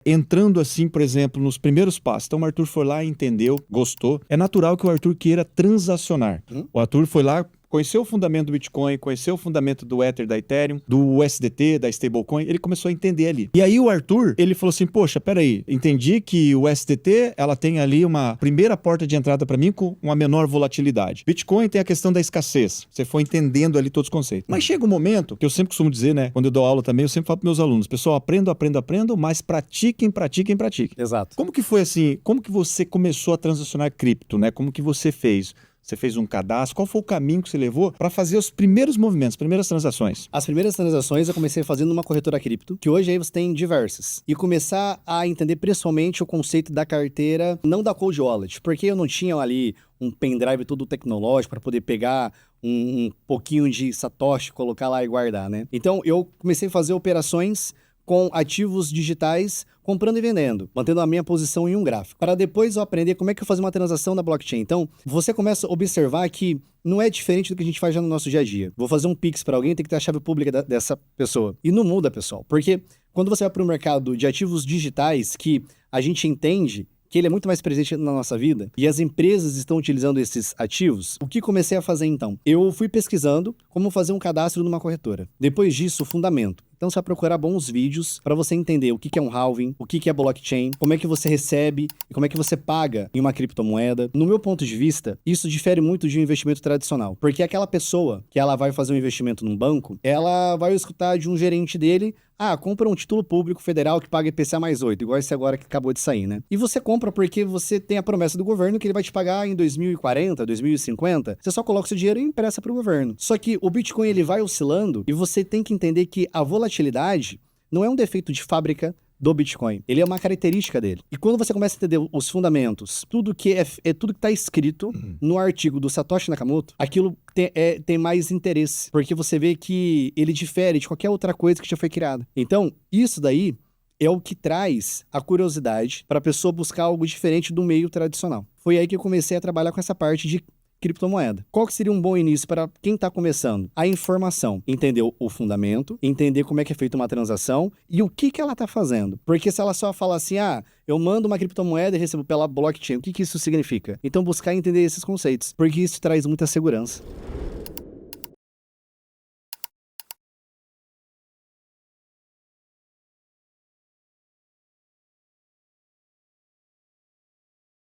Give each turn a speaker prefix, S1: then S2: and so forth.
S1: entrando assim, por exemplo, nos primeiros passos. Então o Arthur foi lá, entendeu, gostou. É natural que o Arthur queira transacionar. O Arthur foi lá, conheceu o fundamento do Bitcoin, conheceu o fundamento do Ether, da Ethereum, do USDT, da stablecoin, ele começou a entender ali. E aí o Arthur, ele falou assim, poxa, peraí, entendi que o USDT, ela tem ali uma primeira porta de entrada para mim com uma menor volatilidade. Bitcoin tem a questão da escassez. Você foi entendendo ali todos os conceitos. Mas chega um momento, que eu sempre costumo dizer, né, quando eu dou aula também, eu sempre falo para meus alunos, pessoal, aprendam, mas pratiquem.
S2: Exato.
S1: Como que foi assim, como que você começou a transacionar cripto, né? Como que você fez? Você fez um cadastro? Qual foi o caminho que você levou para fazer os primeiros movimentos, as primeiras transações?
S2: As primeiras transações eu comecei fazendo numa corretora cripto, que hoje aí você tem diversas. E começar a entender principalmente o conceito da carteira, não da cold wallet, porque eu não tinha ali um pendrive todo tecnológico para poder pegar um pouquinho de satoshi, colocar lá e guardar, né? Então eu comecei a fazer operações com ativos digitais, comprando e vendendo, mantendo a minha posição em um gráfico. Para depois eu aprender como é que eu faço uma transação na blockchain. Então, você começa a observar que não é diferente do que a gente faz já no nosso dia a dia. Vou fazer um Pix para alguém, tem que ter a chave pública dessa pessoa. E não muda, pessoal, porque quando você vai para o mercado de ativos digitais, que a gente entende que ele é muito mais presente na nossa vida, e as empresas estão utilizando esses ativos, o que comecei a fazer então? Eu fui pesquisando como fazer um cadastro numa corretora. Depois disso, o fundamento. Então você vai procurar bons vídeos para você entender o que é um halving, o que é blockchain, como é que você recebe e como é que você paga em uma criptomoeda. No meu ponto de vista, isso difere muito de um investimento tradicional, porque aquela pessoa que ela vai fazer um investimento num banco, ela vai escutar de um gerente dele, compra um título público federal que paga IPCA mais 8, igual esse agora que acabou de sair, né? E você compra porque você tem a promessa do governo que ele vai te pagar em 2040, 2050, você só coloca o seu dinheiro e empresta para o governo. Só que o Bitcoin ele vai oscilando e você tem que entender que a volatilidade não é um defeito de fábrica do Bitcoin. Ele é uma característica dele. E quando você começa a entender os fundamentos, tudo que tudo que está escrito no artigo do Satoshi Nakamoto, aquilo tem mais interesse, porque você vê que ele difere de qualquer outra coisa que já foi criada. Então, isso daí é o que traz a curiosidade para a pessoa buscar algo diferente do meio tradicional. Foi aí que eu comecei a trabalhar com essa parte de criptomoeda. Qual que seria um bom início para quem está começando? A informação. Entender o fundamento, entender como é que é feita uma transação e o que ela está fazendo. Porque se ela só fala assim, eu mando uma criptomoeda e recebo pela blockchain, o que isso significa? Então buscar entender esses conceitos, porque isso traz muita segurança.